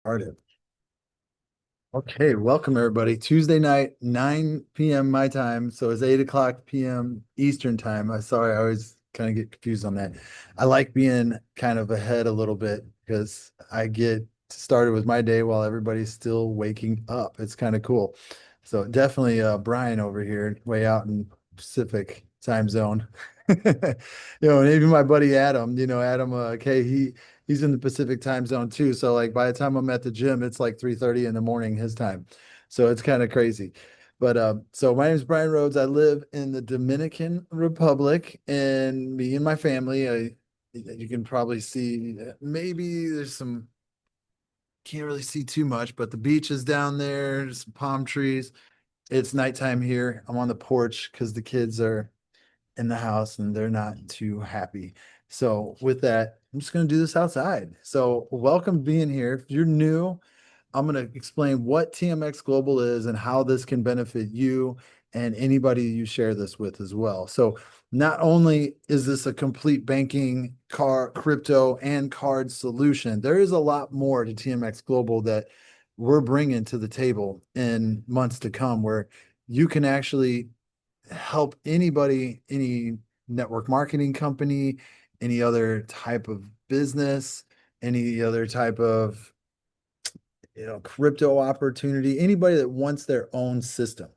Started. Okay, welcome everybody. Tuesday night, 9 p.m. my time. So it's 8 o'clock p.m. Eastern time. I'm sorry, I always kind of get confused on that. I like being kind of ahead a little bit because I get started with my day while everybody's still waking up. It's kind of cool. So definitely Brian over here, way out in Pacific time zone. And even my buddy Adam, Adam, okay, he's in the Pacific time zone too. So like by the time I'm at the gym, it's like 3:30 in the morning his time. So it's kind of crazy. But so my name is Brian Rhodes. I live in the Dominican Republic, and me and my family, you can probably see maybe there's some can't really see too much, but the beach is down there, there's some palm trees. It's nighttime here. I'm on the porch because the kids are in the house and they're not too happy. So with that, I'm just going to do this outside. So welcome being here. If you're new, I'm going to explain what TMX Global is and how this can benefit you and anybody you share this with as well. So not only is this a complete banking, crypto, and card solution, there is a lot more to TMX Global that we're bringing to the table in months to come where you can actually help anybody, any network marketing company, any other type of business, any other type of crypto opportunity, anybody that wants their own system,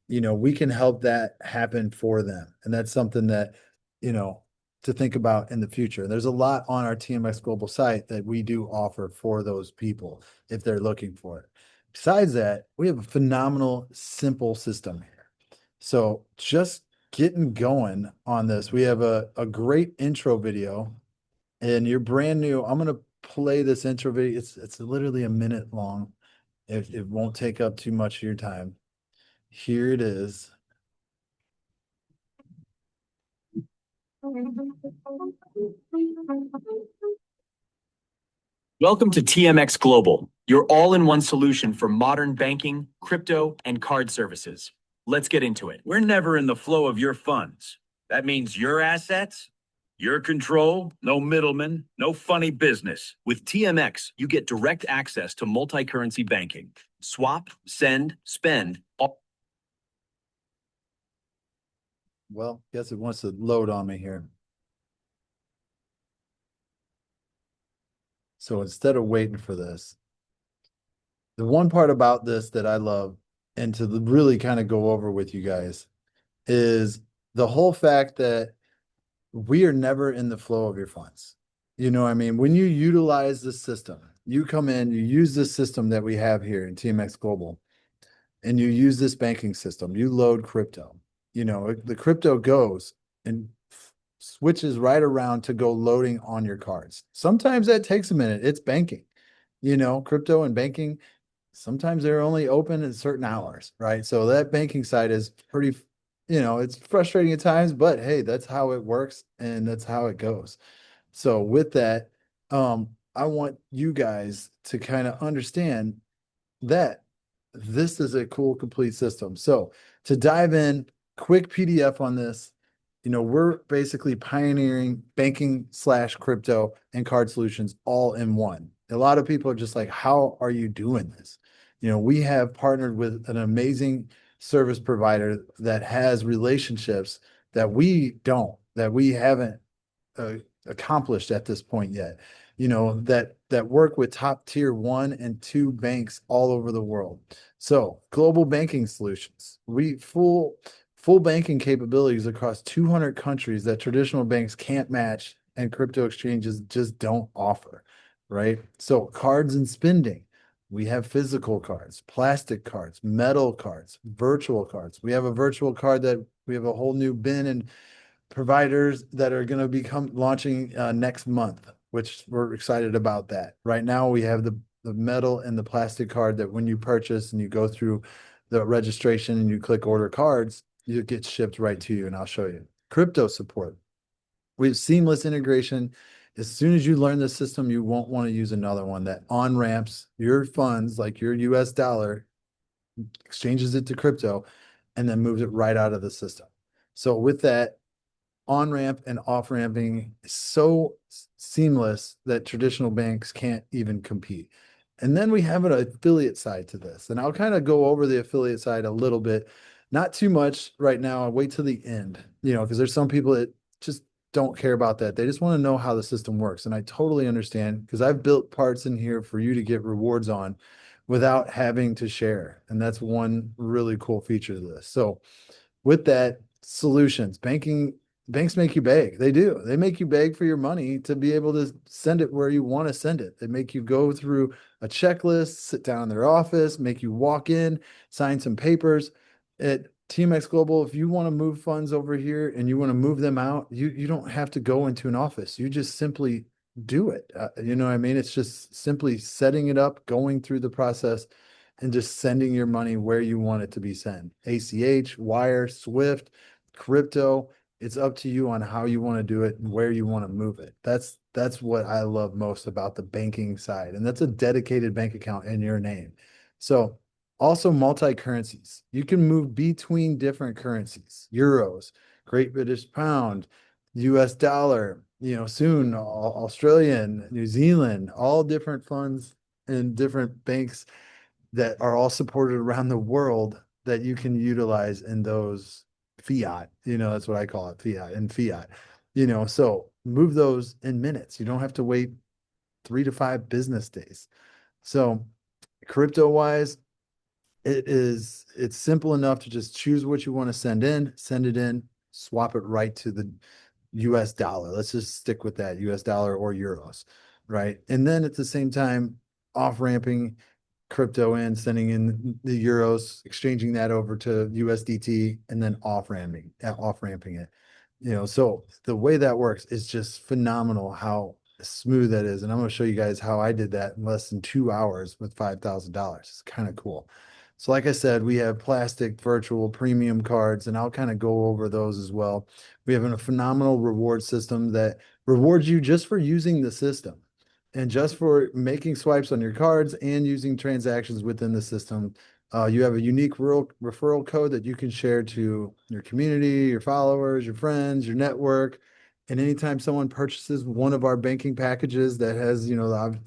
we can help that happen for them. And that's something that, you know, to think about in the future. There's a lot on our TMX Global site that we do offer for those people if they're looking for it. Besides that, we have a phenomenal, simple system here. So just getting going on this, we have a great intro video and you're brand new. I'm going to play this intro video. It's literally a minute long. It won't take up too much of your time. Here it is. Welcome to TMX Global, your all-in-one solution for modern banking, crypto, and card services. Let's get into it. We're never in the flow of your funds. That means your assets, your control, no middleman, no funny business. With TMX, you get direct access to multi-currency banking. Swap, send, spend, all. Well, guess it wants to load on me here. So instead of waiting for this, the one part about this that I love and to really kind of go over with you guys is the whole fact that we are never in the flow of your funds. You know what I mean? When you utilize the system, you come in, you use this system that we have here in TMX Global, and you use this banking system, you load crypto. The crypto goes and switches right around to go loading on your cards. Sometimes that takes a minute. It's banking. Crypto and banking, sometimes they're only open at certain hours, right? So that banking side is pretty, it's frustrating at times, but hey, that's how it works and that's how it goes. So with that, I want you guys to kind of understand that this is a cool, complete system. So to dive in, quick PDF on this, we're basically pioneering banking slash crypto and card solutions all in one. A lot of people are just like, how are you doing this? We have partnered with an amazing service provider that has relationships that we haven't uh, accomplished at this point yet. That work with top tier 1 and 2 banks all over the world. So global banking solutions, we full banking capabilities across 200 countries that traditional banks can't match and crypto exchanges just don't offer, right? So cards and spending, we have physical cards, plastic cards, metal cards, virtual cards. We have a virtual card that we have a whole new bin and providers that are going to become launching next month, which we're excited about that. Right now, we have the metal and the plastic card that when you purchase and you go through the registration and you click order cards, you get shipped right to you. And I'll show you. Crypto support. We have seamless integration. As soon as you learn the system, you won't want to use another one that on ramps your funds, like your US dollar, exchanges it to crypto, and then moves it right out of the system. So with that, on ramp and off ramping is so seamless that traditional banks can't even compete. And then we have an affiliate side to this. And I'll kind of go over the affiliate side a little bit, not too much right now. I'll wait till the end, because there's some people that just don't care about that. They just want to know how the system works. And I totally understand because I've built parts in here for you to get rewards on without having to share. And that's one really cool feature of this. So with that, solutions, banks make you beg. They do. They make you beg for your money to be able to send it where you want to send it. They make you go through a checklist, sit down in their office, make you walk in, sign some papers. At TMX Global, if you want to move funds over here and you want to move them out, you don't have to go into an office. You just simply do it. You know what I mean? It's just simply setting it up, going through the process, and just sending your money where you want it to be sent. ACH, wire, Swift, crypto. It's up to you on how you want to do it and where you want to move it. That's what I love most about the banking side. And that's a dedicated bank account in your name. So also multi-currencies. You can move between different currencies, euros, Great British pound, US dollar, soon Australian, New Zealand, all different funds and different banks that are all supported around the world that you can utilize in those fiat. That's what I call it, fiat and fiat. So move those in minutes. You don't have to wait 3 to 5 business days. So crypto wise, it's simple enough to just choose what you want to send it in, swap it right to the US dollar. Let's just stick with that US dollar or euros, right? And then at the same time, off ramping crypto in, sending in the euros, exchanging that over to USDT, and then off ramping it. So the way that works is just phenomenal how smooth that is. And I'm going to show you guys how I did that in less than 2 hours with $5,000. It's kind of cool. So like I said, we have plastic virtual premium cards, and I'll kind of go over those as well. We have a phenomenal reward system that rewards you just for using the system and just for making swipes on your cards and using transactions within the system. You have a unique referral code that you can share to your community, your followers, your friends, your network. And anytime someone purchases one of our banking packages that has,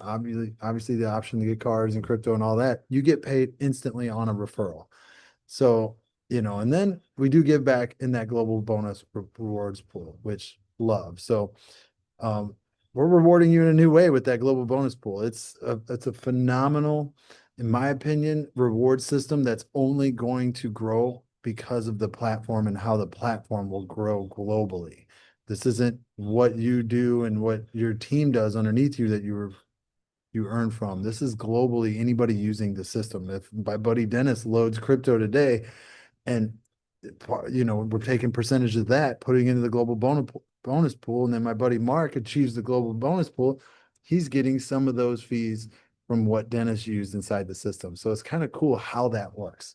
obviously the option to get cards and crypto and all that, you get paid instantly on a referral. So, and then we do give back in that global bonus rewards pool, which love. So, um, we're rewarding you in a new way with that global bonus pool. It's a phenomenal, in my opinion, reward system that's only going to grow because of the platform and how the platform will grow globally. This isn't what you do and what your team does underneath you that you earn from. This is globally anybody using the system. If my buddy Dennis loads crypto today, and we're taking percentage of that, putting into the global bonus pool, and then my buddy Mark achieves the global bonus pool, he's getting some of those fees from what Dennis used inside the system. So it's kind of cool how that works.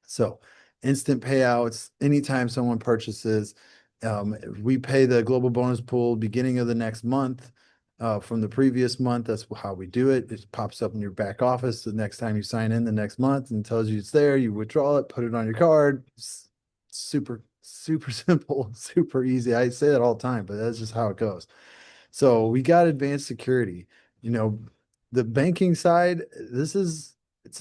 So instant payouts, anytime someone purchases, we pay the global bonus pool beginning of the next month. From the previous month, that's how we do it. It pops up in your back office the next time you sign in the next month and tells you it's there. You withdraw it, put it on your card. It's super, super simple, super easy. I say that all the time, but that's just how it goes. So we got advanced security. You know, the banking side, it's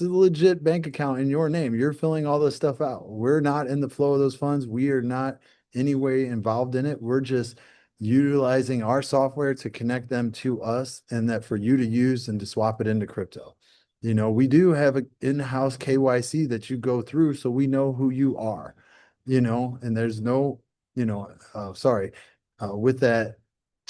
a legit bank account in your name. You're filling all this stuff out. We're not in the flow of those funds. We are not any way involved in it. We're just utilizing our software to connect them to us and that for you to use and to swap it into crypto. We do have an in-house KYC that you go through so we know who you are, and there's no, with that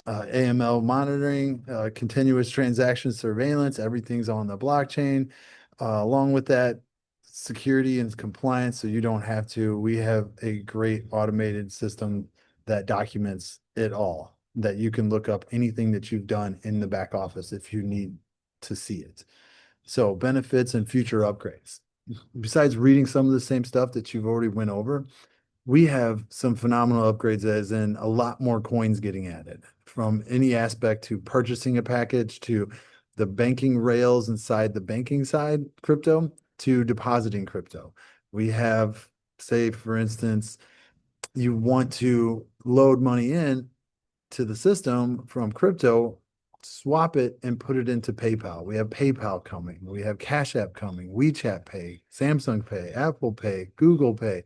AML monitoring, continuous transaction surveillance, everything's on the blockchain. Along with that, security and compliance, so you don't have to. We have a great automated system that documents it all, that you can look up anything that you've done in the back office if you need to see it. So benefits and future upgrades. Besides reading some of the same stuff that you've already went over, we have some phenomenal upgrades, as in a lot more coins getting added from any aspect to purchasing a package to the banking rails inside the banking side crypto to depositing crypto. We have, say, for instance, you want to load money in to the system from crypto. swap it and put it into PayPal. We have PayPal coming. We have Cash App coming, WeChat Pay, Samsung Pay, Apple Pay, Google Pay.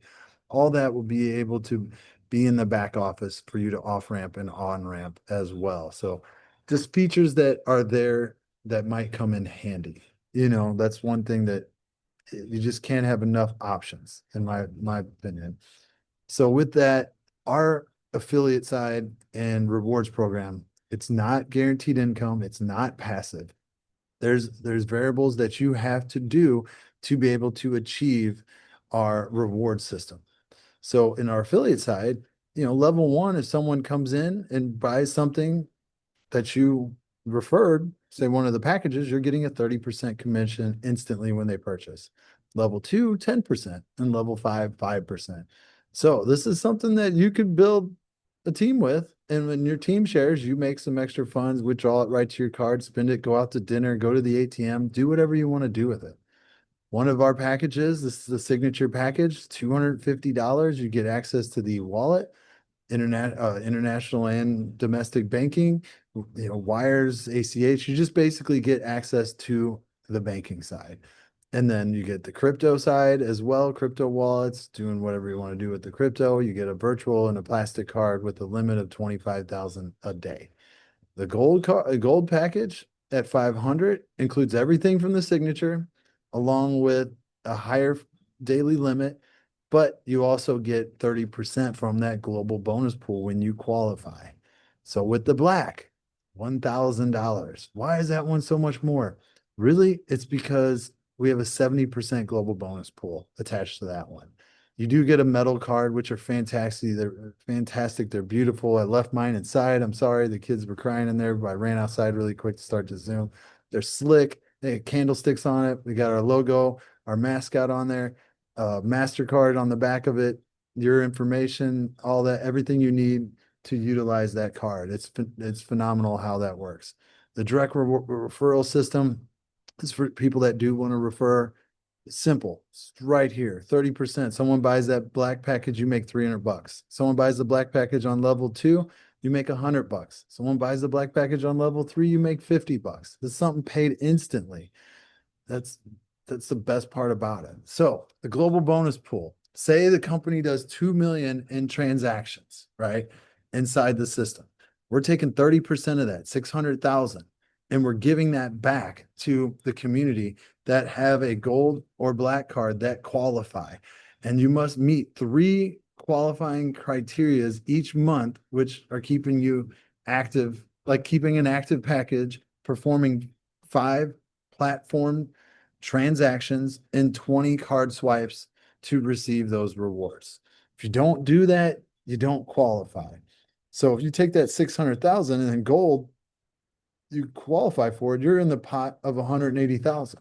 All that will be able to be in the back office for you to off ramp and on ramp as well. So just features that are there that might come in handy. That's one thing that you just can't have enough options, in my opinion. So with that, our affiliate side and rewards program, it's not guaranteed income, it's not passive. There's variables that you have to do to be able to achieve our reward system. So in our affiliate side, level one, if someone comes in and buys something that you referred, say one of the packages, you're getting a 30% commission instantly when they purchase. Level two, 10%, and level five, 5%. So this is something that you could build a team with. And when your team shares, you make some extra funds, withdraw it right to your card, spend it, go out to dinner, go to the ATM, do whatever you want to do with it. One of our packages, this is the signature package, $250. You get access to the wallet, international and domestic banking, wires, ACH. You just basically get access to the banking side. And then you get the crypto side as well, crypto wallets, doing whatever you want to do with the crypto. You get a virtual and a plastic card with a limit of 25,000 a day. The gold package at 500 includes everything from the signature, along with a higher daily limit, but you also get 30% from that global bonus pool when you qualify. So with the black, $1,000. Why is that one so much more? Really, it's because we have a 70% global bonus pool attached to that one. You do get a metal card, which are fantastic. They're fantastic. They're beautiful. I left mine inside. I'm sorry. The kids were crying in there, but I ran outside really quick to start to Zoom. They're slick. They have candlesticks on it. We got our logo, our mascot on there, MasterCard on the back of it, your information, all that, everything you need to utilize that card. It's phenomenal how that works. The direct referral system is for people that do want to refer. It's simple. It's right here. 30%. Someone buys that black package, you make $300. Someone buys the black package on level two, you make $100. Someone buys the black package on level three, you make $50. It's something paid instantly. That's that's the best part about it. So the global bonus pool, say the company does 2 million in transactions, right? Inside the system. We're taking 30% of that, 600,000, and we're giving that back to the community that have a gold or black card that qualify. And you must meet 3 qualifying criterias each month, which are keeping you active, like keeping an active package, performing 5 platform transactions and 20 card swipes to receive those rewards. If you don't do that, you don't qualify. So if you take that 600,000 and then gold, you qualify for it, you're in the pot of 180,000.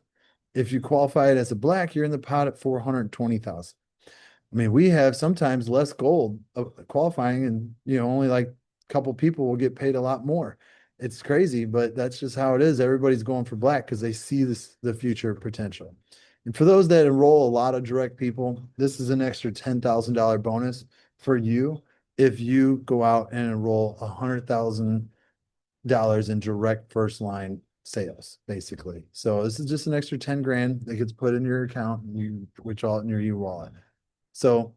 If you qualify it as a black, you're in the pot at 420,000. I mean, we have sometimes less gold qualifying, and only like a couple people will get paid a lot more. It's crazy, but that's just how it is. Everybody's going for black because they see the future potential. And for those that enroll a lot of direct people, this is an extra $10,000 bonus for you if you go out and enroll $100,000 in direct first line sales, basically. So this is just an extra 10 grand that gets put in your account and you withdraw it in your e-wallet. So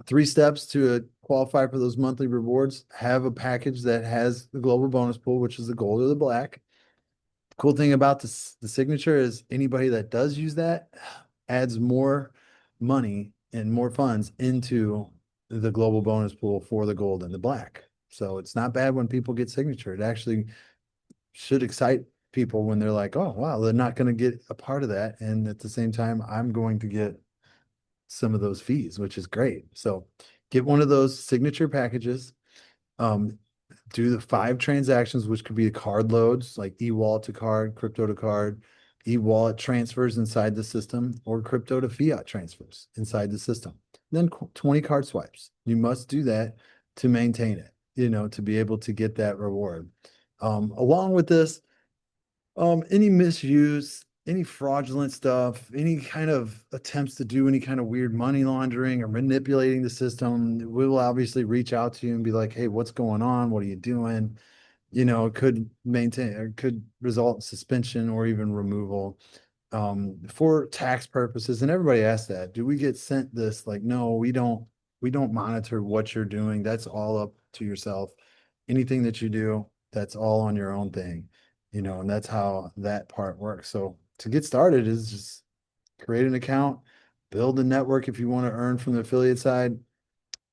3 steps to qualify for those monthly rewards: have a package that has the global bonus pool, which is the gold or the black. The cool thing about the signature is anybody that does use that adds more money and more funds into the global bonus pool for the gold and the black. So it's not bad when people get signature. It actually should excite people when they're like, oh, wow, they're not going to get a part of that. And at the same time, I'm going to get some of those fees, which is great. So get one of those signature packages. Do the 5 transactions, which could be card loads, like e-wallet to card, crypto to card, e-wallet transfers inside the system, or crypto to fiat transfers inside the system. Then 20 card swipes. You must do that to maintain it, to be able to get that reward. Along with this, any misuse, any fraudulent stuff, any kind of attempts to do any kind of weird money laundering or manipulating the system, we will obviously reach out to you and be like, hey, what's going on? What are you doing? it could maintain or could result in suspension or even removal for tax purposes. And everybody asks that, do we get sent this? Like, no, we don't monitor what you're doing. That's all up to yourself. Anything that you do, that's all on your own thing, and that's how that part works. So to get started is just create an account, build a network if you want to earn from the affiliate side,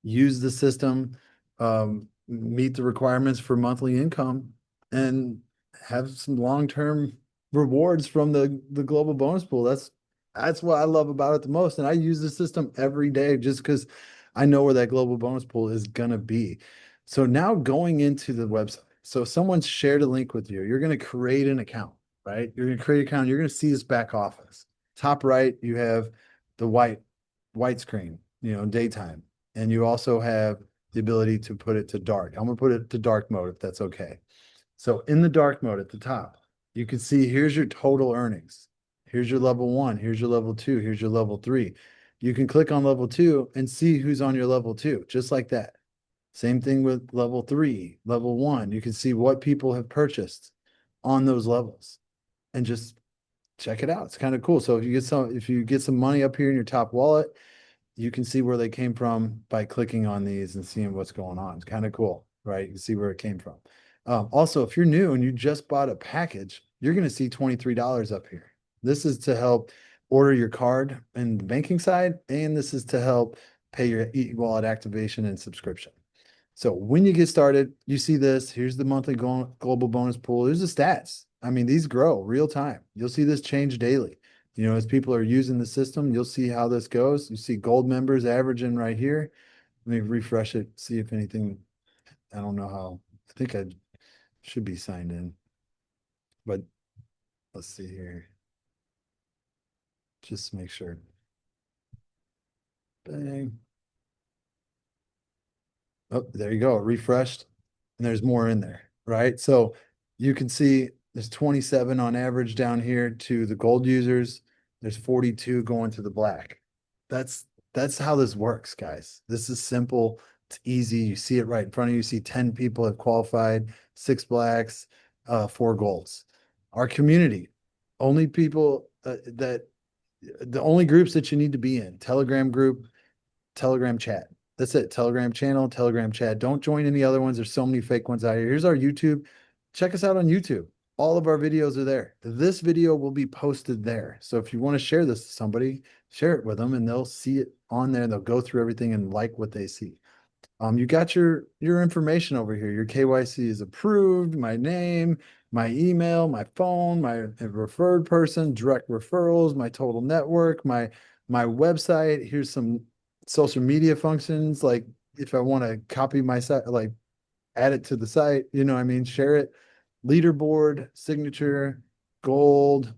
use the system, meet the requirements for monthly income, and have some long-term rewards from the global bonus pool. That's what I love about it the most. And I use the system every day just because I know where that global bonus pool is gonna be. So now going into the website. So someone's shared a link with you. You're gonna create an account, right? You're gonna create an account. You're gonna see this back office. Top right, you have the white screen, daytime. And you also have the ability to put it to dark. I'm gonna put it to dark mode if that's okay. So in the dark mode at the top, you can see here's your total earnings. Here's your level 1, here's your level 2, here's your level 3. You can click on level 2 and see who's on your level 2, just like that. Same thing with level 3, level 1. You can see what people have purchased on those levels and just check it out. It's kind of cool. So if you get some money up here in your top wallet, you can see where they came from by clicking on these and seeing what's going on. It's kind of cool, right? You can see where it came from. Also, if you're new and you just bought a package, you're going to see $23 up here. This is to help order your card in the banking side, and this is to help pay your e-wallet activation and subscription. So when you get started, you see this. Here's the monthly global bonus pool. Here's the stats. I mean, these grow real time. You'll see this change daily. As people are using the system, you'll see how this goes. You see gold members averaging right here. Let me refresh it, see if anything, I don't know how, I think I should be signed in, but let's see here. Just make sure. Bang. Oh, there you go. Refreshed. And there's more in there, right? So you can see there's 27 on average down here to the gold users. There's 42 going to the black. That's that's how this works, guys. This is simple. It's easy. You see it right in front of you. You see 10 people have qualified, 6 blacks, 4 golds. Our community, only people that the only groups that you need to be in, Telegram group, Telegram chat. That's it. Telegram channel, Telegram chat. Don't join any other ones. There's so many fake ones out here. Here's our YouTube. Check us out on YouTube. All of our videos are there. This video will be posted there. So if you want to share this to somebody, share it with them and they'll see it on there. They'll go through everything and like what they see. You got your information over here. Your KYC is approved, my name, my email, my phone, my referred person, direct referrals, my total network, my website. Here's some social media functions, like if I want to copy my site, like add it to the site, share it. Leaderboard, signature, gold,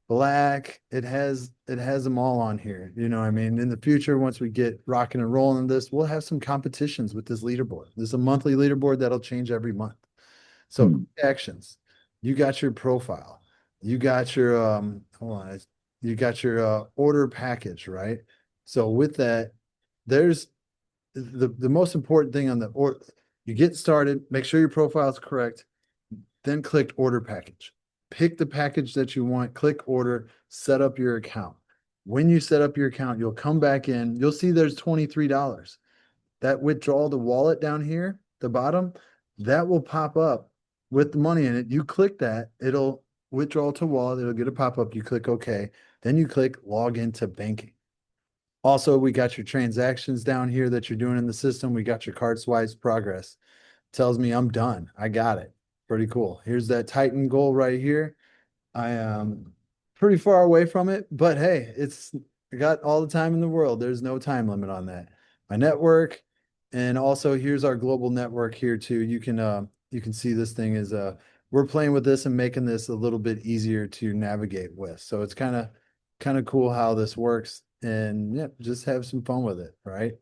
black. It has them all on here. In the future, once we get rocking and rolling this, we'll have some competitions with this leaderboard. There's a monthly leaderboard that'll change every month. So actions, you got your profile, you got your hold on, you got your order package, right? So with that, there's the most important thing on the or you get started, make sure your profile is correct, then click order package. Pick the package that you want, click order, set up your account. When you set up your account, you'll come back in, you'll see there's $23. That withdraw the wallet down here, the bottom, that will pop up with the money in it. You click that, it'll withdraw to wallet, it'll get a pop-up, you click OK, then you click log into banking. Also, we got your transactions down here that you're doing in the system. We got your card swipes progress. Tells me I'm done. I got it. Pretty cool. Here's that Titan goal right here. I am pretty far away from it, but hey, I got all the time in the world. There's no time limit on that. My network, and also here's our global network here too. You can see this thing is we're playing with this and making this a little bit easier to navigate with. So it's kind of cool how this works, and yeah, just have some fun with it, right?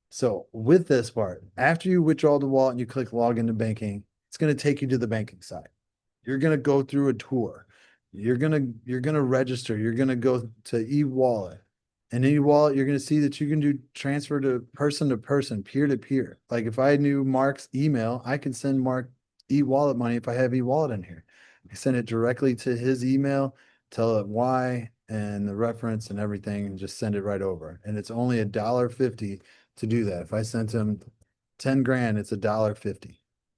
So with this part, after you withdraw the wallet and you click log into banking, it's going to take you to the banking side. You're going to go through a tour. You're going to register. You're going to go to e-wallet. And in e-wallet, you're going to see that you can do transfer to person, peer to peer. Like if I knew Mark's email, I can send Mark e-wallet money if I have e-wallet in here. I send it directly to his email, tell it why and the reference and everything, and just send it right over. And it's only $1.50 to do that. If I sent him 10 grand, it's $1.50.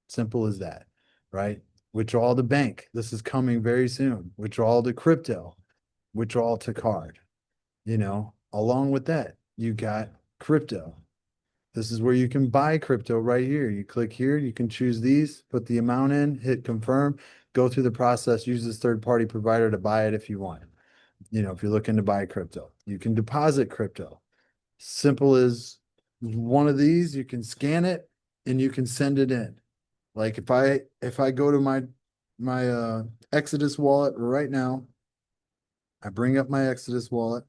Simple as that, right? Withdrawal to bank. This is coming very soon. Withdrawal to crypto, withdrawal to card. Along with that, you got crypto. This is where you can buy crypto right here. You click here, you can choose these, put the amount in, hit confirm, go through the process, use this third-party provider to buy it if you want. If you're looking to buy crypto, you can deposit crypto. Simple as one of these, you can scan it and you can send it in. Like if I go to my Exodus wallet right now, I bring up my Exodus wallet.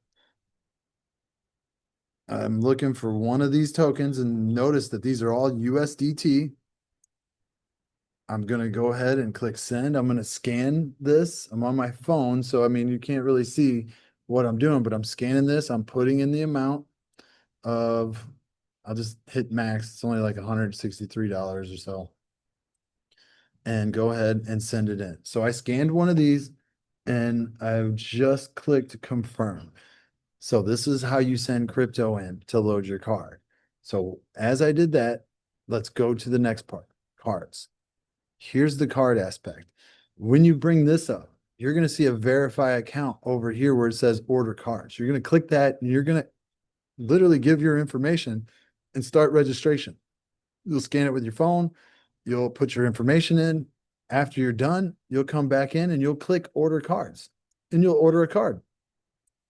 I'm looking for one of these tokens and notice that these are all USDT. I'm going to go ahead and click send. I'm going to scan this. I'm on my phone. So, I mean, you can't really see what I'm doing, but I'm scanning this. I'm putting in the amount of, I'll just hit max. It's only like $163 or so. And go ahead and send it in. So I scanned one of these and I've just clicked confirm. So this is how you send crypto in to load your card. So as I did that, let's go to the next part, cards. Here's the card aspect. When you bring this up, you're going to see a verify account over here where it says order cards. You're going to click that and you're going to literally give your information and start registration. You'll scan it with your phone. You'll put your information in. After you're done, you'll come back in and you'll click order cards and you'll order a card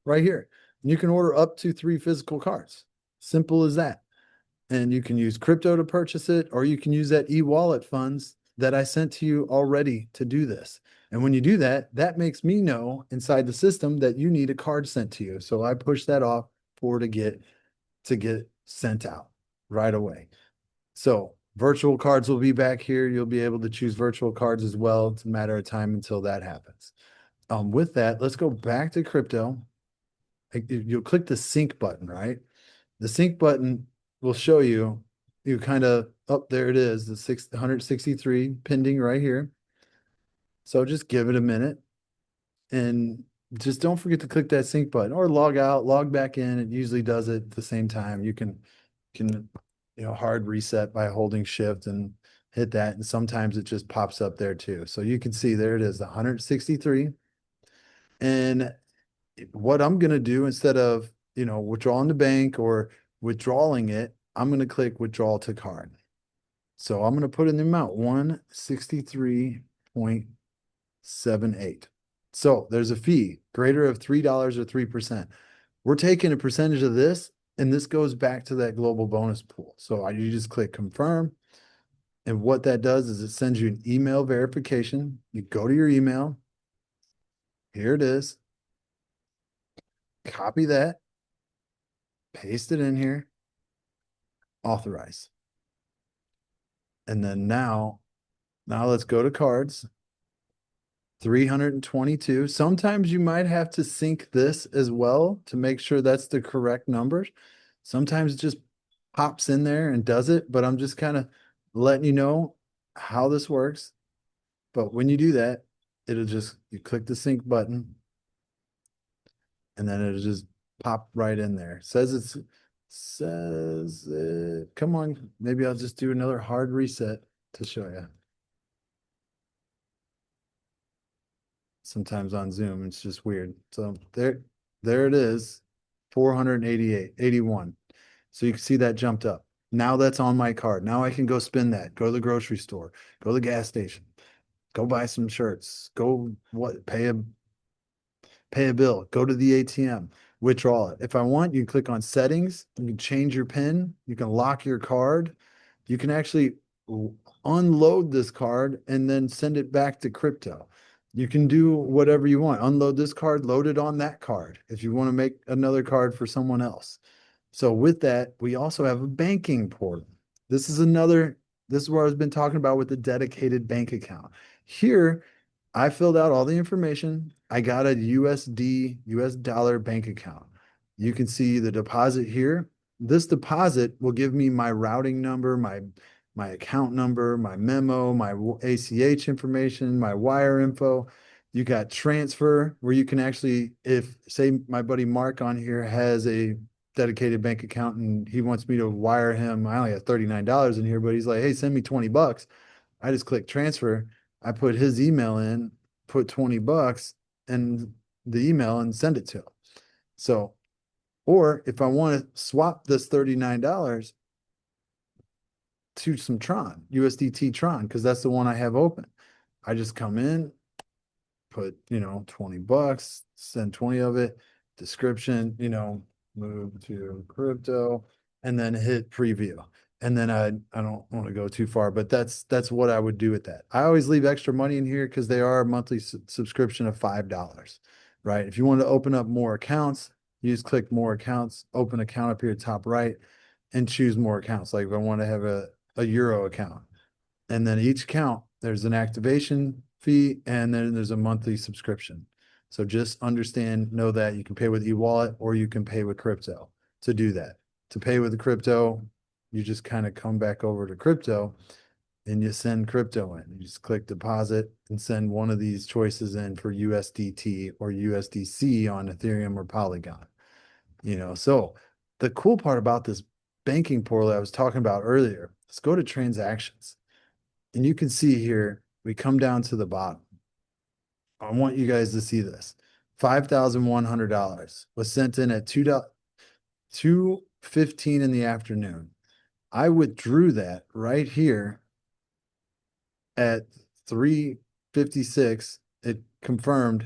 right here. You can order up to 3 physical cards. Simple as that. And you can use crypto to purchase it, or you can use that e-wallet funds that I sent to you already to do this. And when you do that, that makes me know inside the system that you need a card sent to you. So I push that off to get sent out right away. So virtual cards will be back here. You'll be able to choose virtual cards as well. It's a matter of time until that happens. With that, let's go back to crypto. You'll click the sync button, right? The sync button will show you kind of, oh, there it is, the 163 pending right here. So just give it a minute and just don't forget to click that sync button or log out, log back in. It usually does it at the same time. You can hard reset by holding shift and hit that. And sometimes it just pops up there too. So you can see there it is, the 163. And what I'm going to do instead of, withdrawing the bank or withdrawing it, I'm going to click withdrawal to card. So I'm going to put in the amount 163.78. So there's a fee greater of $3 or 3%. We're taking a percentage of this, and this goes back to that global bonus pool. So you just click confirm. And what that does is it sends you an email verification. You go to your email. Here it is. Copy that, paste it in here, authorize. And then now let's go to cards. 322. Sometimes you might have to sync this as well to make sure that's the correct numbers. Sometimes it just pops in there and does it, but I'm just kind of letting you know how this works. But when you do that, you click the sync button and then it'll just pop right in there. Come on, maybe I'll just do another hard reset to show you. Sometimes on Zoom, it's just weird. So there it is, 481. So you can see that jumped up. Now that's on my card. Now I can go spend that, go to the grocery store, go to the gas station, go buy some shirts, pay a bill, go to the ATM, withdraw it. If I want, you can click on settings, you can change your PIN, you can lock your card, you can actually unload this card and then send it back to crypto. You can do whatever you want. Unload this card, load it on that card if you want to make another card for someone else. So with that, we also have a banking portal. This is where I've been talking about with the dedicated bank account. Here, I filled out all the information. I got a US dollar bank account. You can see the deposit here. This deposit will give me my routing number, my my account number, my memo, my ACH information, my wire info. You got transfer where you can actually, if say my buddy Mark on here has a dedicated bank account and he wants me to wire him, I only have $39 in here, but he's like, hey, send me 20 bucks. I just click transfer. I put his email in, put 20 bucks in the email and send it to him. So, or if I want to swap this $39 to some Tron, USDT Tron, because that's the one I have open. I just come in, put, 20 bucks, send 20 of it, description, move to crypto, and then hit preview. And then I don't want to go too far, but that's what I would do with that. I always leave extra money in here because they are a monthly subscription of $5, right? If you want to open up more accounts, you just click more accounts, open account up here top right, and choose more accounts. Like if I want to have a Euro account, and then each account, there's an activation fee and then there's a monthly subscription. So just understand, know that you can pay with e-wallet or you can pay with crypto to do that. To pay with the crypto, you just kind of come back over to crypto and you send crypto in. You just click deposit and send one of these choices in for USDT or USDC on Ethereum or Polygon. So the cool part about this banking portal I was talking about earlier, let's go to transactions. And you can see here, we come down to the bottom. I want you guys to see this. $5,100 was sent in at 2:15 in the afternoon. I withdrew that right here at 3:56. It confirmed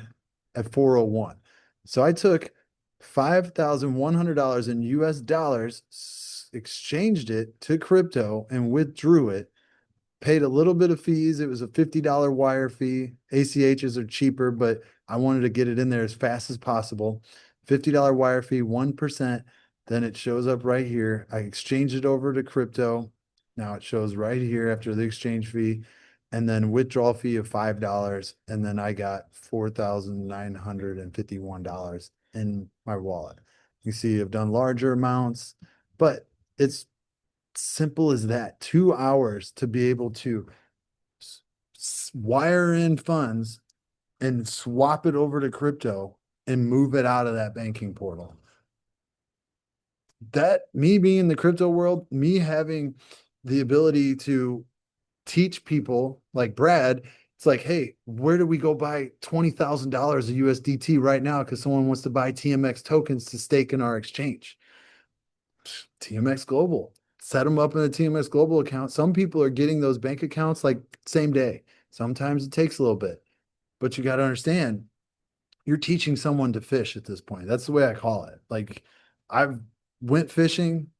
at 4:01. So I took $5,100 in US dollars, exchanged it to crypto and withdrew it. Paid a little bit of fees. It was a $50 wire fee. ACHs are cheaper, but I wanted to get it in there as fast as possible. $50 wire fee, 1%. Then it shows up right here. I exchanged it over to crypto. Now it shows right here after the exchange fee, and then withdrawal fee of $5. And then I got $4,951 in my wallet. You see, I've done larger amounts, but it's simple as that. 2 hours to be able to wire in funds and swap it over to crypto and move it out of that banking portal. That, me being in the crypto world, me having the ability to teach people like Brad, it's like, hey, where do we go buy $20,000 of USDT right now because someone wants to buy TMX tokens to stake in our exchange? TMX Global. Set them up in a TMX Global account. Some people are getting those bank accounts like same day. Sometimes it takes a little bit, but you got to understand, you're teaching someone to fish at this point. That's the way I call it. Like I've went fishing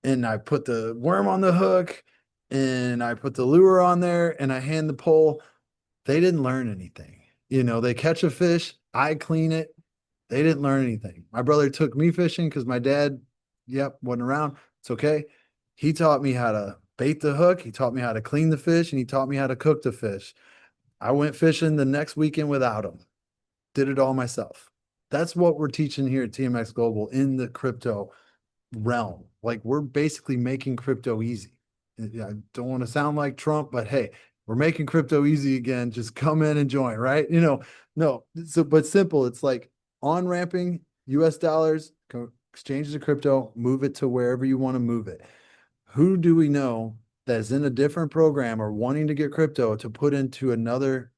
and I put the worm on the hook and I put the lure on there and I hand the pole. They didn't learn anything. They catch a fish, I clean it. They didn't learn anything. My brother took me fishing because my dad, wasn't around. It's okay. He taught me how to bait the hook. He taught me how to clean the fish and he taught me how to cook the fish. I went fishing the next weekend without him. Did it all myself. That's what we're teaching here at TMX Global in the crypto realm. Like we're basically making crypto easy. I don't want to sound like Trump, but hey, we're making crypto easy again. Just come in and join, right? No. So, but simple. It's like on ramping US dollars, exchange to crypto, move it to wherever you want to move it. Who do we know that's in a different program or wanting to get crypto to put into another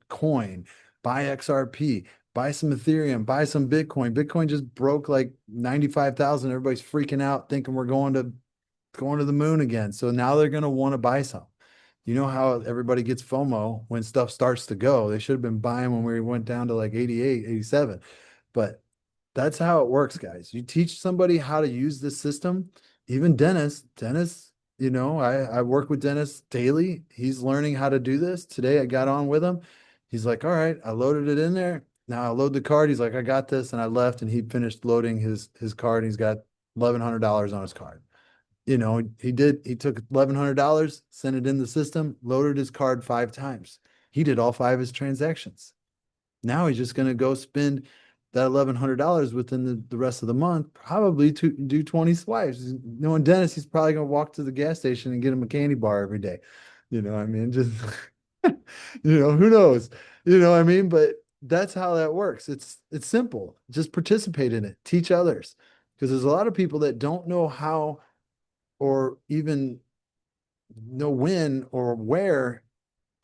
coin, buy XRP, buy some Ethereum, buy some Bitcoin? Bitcoin just broke like 95,000. Everybody's freaking out thinking we're going to the moon again. So now they're going to want to buy some. You know how everybody gets FOMO when stuff starts to go. They should have been buying when we went down to like 88, 87. But that's how it works, guys. You teach somebody how to use this system. Even Dennis, I work with Dennis daily. He's learning how to do this. Today I got on with him. He's like, all right, I loaded it in there. Now I load the card. He's like, I got this. And I left and he finished loading his card. And he's got $1,100 on his card. He took $1,100, sent it in the system, loaded his card 5 times. He did all 5 of his transactions. Now he's just going to go spend that $1,100 within the rest of the month, probably to do 20 swipes. Knowing Dennis, he's probably gonna walk to the gas station and get him a candy bar every day. You know what I mean? Just who knows? You know what I mean? But that's how that works. It's simple. Just participate in it. Teach others. Because there's a lot of people that don't know how or even know when or where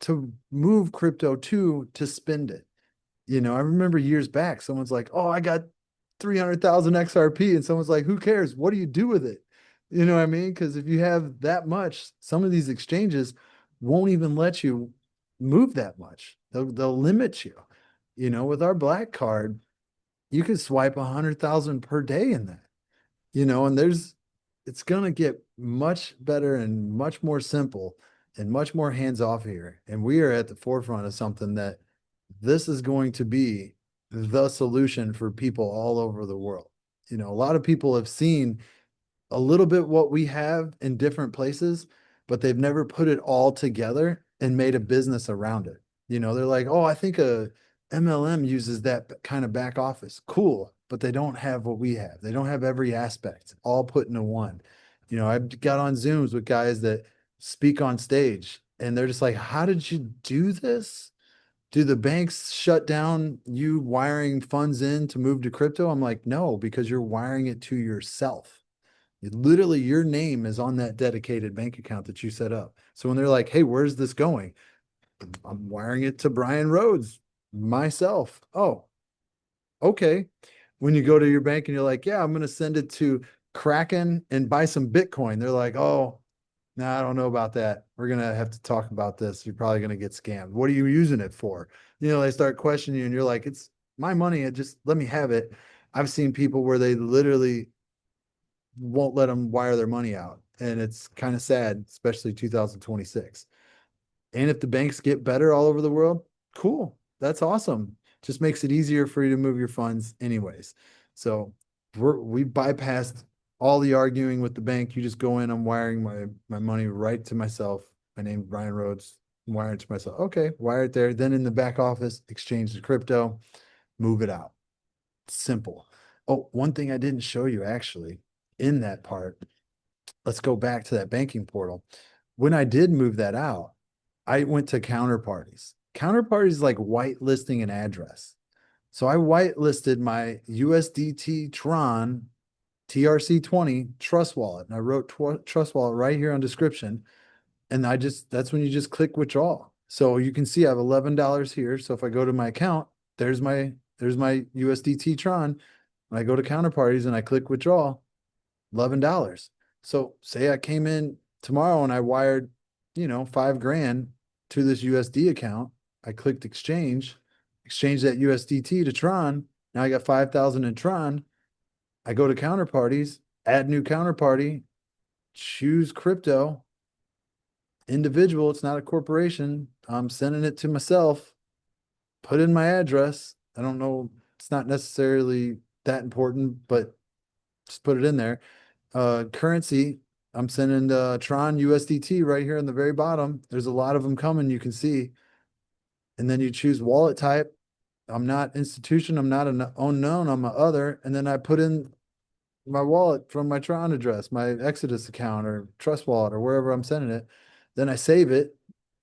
to move crypto to spend it. I remember years back, someone's like, "Oh, I got 300,000 XRP," and someone's like, "Who cares? What do you do with it?" You know what I mean? Because if you have that much, some of these exchanges won't even let you move that much. They'll limit you. With our black card, you could swipe 100,000 per day in that. And it's gonna get much better and much more simple and much more hands off here. And we are at the forefront of something that this is going to be the solution for people all over the world. A lot of people have seen a little bit what we have in different places, but they've never put it all together and made a business around it. They're like, "Oh, I think a MLM uses that kind of back office." Cool, but they don't have what we have. They don't have every aspect all put into one. I've got on Zooms with guys that speak on stage and they're just like, "How did you do this? Do the banks shut down you wiring funds in to move to crypto?" I'm like, "No, because you're wiring it to yourself. Literally, your name is on that dedicated bank account that you set up." So when they're like, "Hey, where's this going?" "I'm wiring it to Brian Rhodes myself." "Oh, okay." When you go to your bank and you're like, "Yeah, I'm going to send it to Kraken and buy some Bitcoin," they're like, "Oh, no, I don't know about that. We're going to have to talk about this. You're probably going to get scammed. What are you using it for?" They start questioning you and you're like, "It's my money. Just let me have it." I've seen people where they literally won't let them wire their money out. And it's kind of sad, especially 2026. And if the banks get better all over the world, cool. That's awesome. Just makes it easier for you to move your funds anyways. So we bypassed all the arguing with the bank. You just go in, I'm wiring my money right to myself. My name's Brian Rhodes. I'm wiring it to myself. Okay, wire it there. Then in the back office, exchange the crypto, move it out. Simple. Oh, one thing I didn't show you actually in that part, let's go back to that banking portal. When I did move that out, I went to counterparties. Counterparties like whitelisting an address. So I whitelisted my USDT Tron TRC20 Trust Wallet. And I wrote Trust Wallet right here on description. And that's when you just click withdraw. So you can see I have $11 here. So if I go to my account, there's my USDT Tron. When I go to counterparties and I click withdraw, $11. So say I came in tomorrow and I wired, 5 grand to this USD account. I clicked exchange that USDT to Tron. Now I got 5,000 in Tron. I go to counterparties, add new counterparty, choose crypto, individual. It's not a corporation. I'm sending it to myself, put in my address. I don't know. It's not necessarily that important, but just put it in there. Currency, I'm sending Tron USDT right here in the very bottom. There's a lot of them coming, you can see. And then you choose wallet type. I'm not institution, I'm not an unknown, I'm a other. And then I put in my wallet from my Tron address, my Exodus account or Trust Wallet or wherever I'm sending it. Then I save it,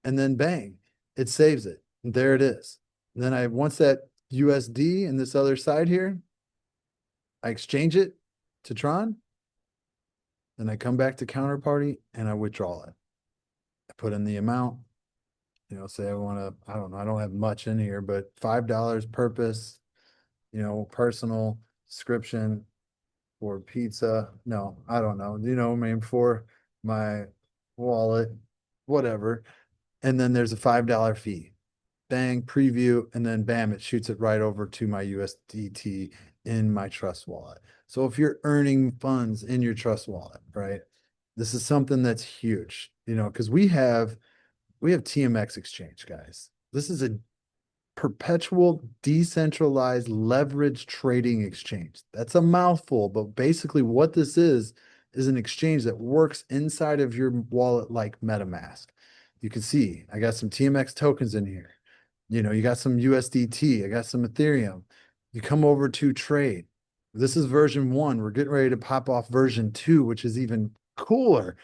and then bang, it saves it. And there it is. And then once that USD and this other side here, I exchange it to Tron. Then I come back to counterparty and I withdraw it. I put in the amount, say I want to, I don't know, I don't have much in here, but $5 purpose, personal description for pizza. No, I don't know, I mean, for my wallet, whatever. And then there's a $5 fee. Bang, preview, and then bam, it shoots it right over to my USDT in my Trust Wallet. So if you're earning funds in your Trust Wallet, right? This is something that's huge, because we have TMX Exchange, guys. This is a perpetual decentralized leverage trading exchange. That's a mouthful, but basically what this is an exchange that works inside of your wallet like MetaMask. You can see I got some TMX tokens in here. You got some USDT, I got some Ethereum. You come over to trade. This is version 1. We're getting ready to pop off version 2, which is even cooler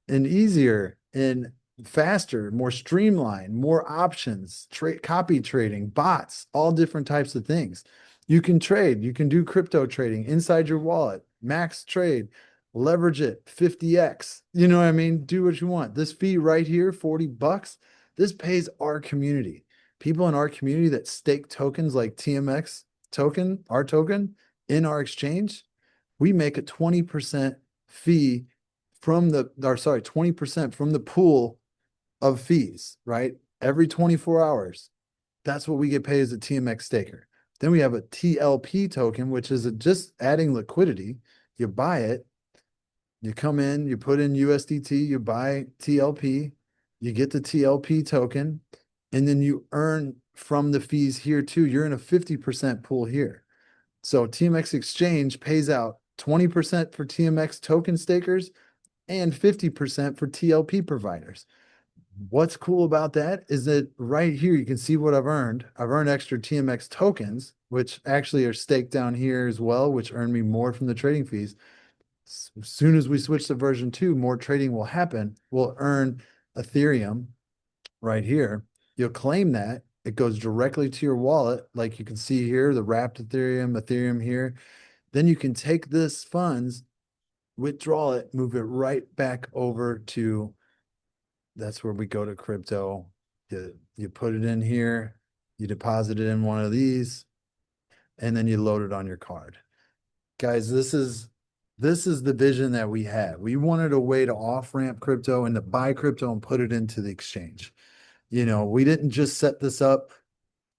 and easier and faster, more streamlined, more options, copy trading, bots, all different types of things. You can trade, you can do crypto trading inside your wallet, max trade, leverage it 50x. You know what I mean? Do what you want. This fee right here, $40, this pays our community. People in our community that stake tokens like TMX token, our token in our exchange, we make a 20% fee from the, or sorry, 20% from the pool of fees, right? Every 24 hours. That's what we get paid as a TMX staker. Then we have a TLP token, which is just adding liquidity. You buy it, you come in, you put in USDT, you buy TLP, you get the TLP token, and then you earn from the fees here too. You're in a 50% pool here. So TMX Exchange pays out 20% for TMX token stakers and 50% for TLP providers. What's cool about that is that right here, you can see what I've earned. I've earned extra TMX tokens, which actually are staked down here as well, which earn me more from the trading fees. As soon as we switch to version 2, more trading will happen. We'll earn Ethereum right here. You'll claim that. It goes directly to your wallet. Like you can see here, the wrapped Ethereum here. Then you can take this funds, withdraw it, move it right back over to, that's where we go to crypto. You put it in here, you deposit it in one of these, and then you load it on your card. Guys, this is the vision that we had. We wanted a way to off-ramp crypto and to buy crypto and put it into the exchange. You know, we didn't just set this up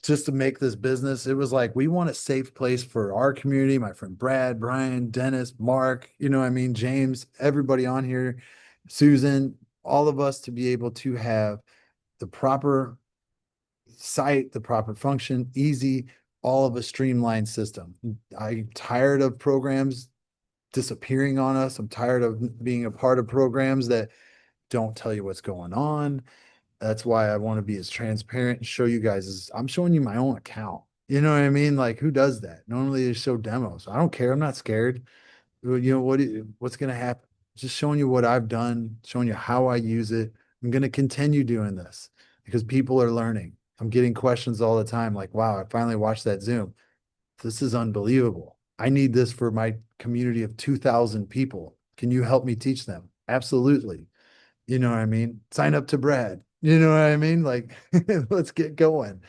just to make this business. It was like, we want a safe place for our community, my friend Brad, Brian, Dennis, Mark, you know what I mean, James, everybody on here, Susan, all of us to be able to have the proper site, the proper function, easy, all of a streamlined system. I'm tired of programs disappearing on us. I'm tired of being a part of programs that don't tell you what's going on. That's why I want to be as transparent and show you guys as I'm showing you my own account. You know what I mean? Like, who does that? Normally they show demos. I don't care. I'm not scared. You know what's going to happen? Just showing you what I've done, showing you how I use it. I'm going to continue doing this because people are learning. I'm getting questions all the time like, wow, I finally watched that Zoom. This is unbelievable. I need this for my community of 2,000 people. Can you help me teach them? Absolutely. You know what I mean? Sign up to Brad. You know what I mean? Like, let's get going.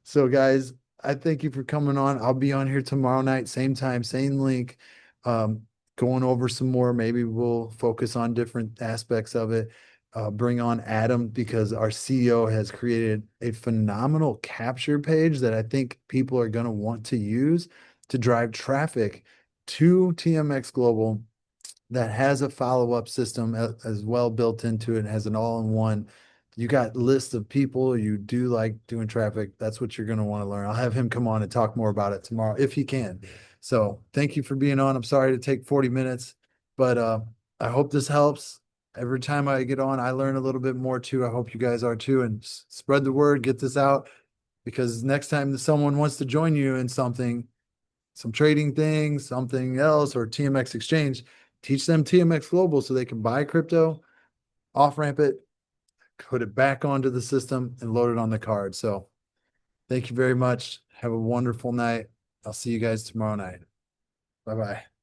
So, guys, I thank you for coming on. I'll be on here tomorrow night, same time, same link, um, going over some more. Maybe we'll focus on different aspects of it. Bring on Adam because our CEO has created a phenomenal capture page that I think people are going to want to use to drive traffic to TMX Global that has a follow-up system as well built into it, has an all-in-one. You got lists of people you do like doing traffic. That's what you're going to want to learn. I'll have him come on and talk more about it tomorrow if he can. So thank you for being on. I'm sorry to take 40 minutes, but I hope this helps. Every time I get on, I learn a little bit more too. I hope you guys are too. And spread the word, get this out, because next time someone wants to join you in something, some trading thing, something else, or TMX Exchange, teach them TMX Global so they can buy crypto, off ramp it, put it back onto the system, and load it on the card. So thank you very much. Have a wonderful night. I'll see you guys tomorrow night. Bye bye.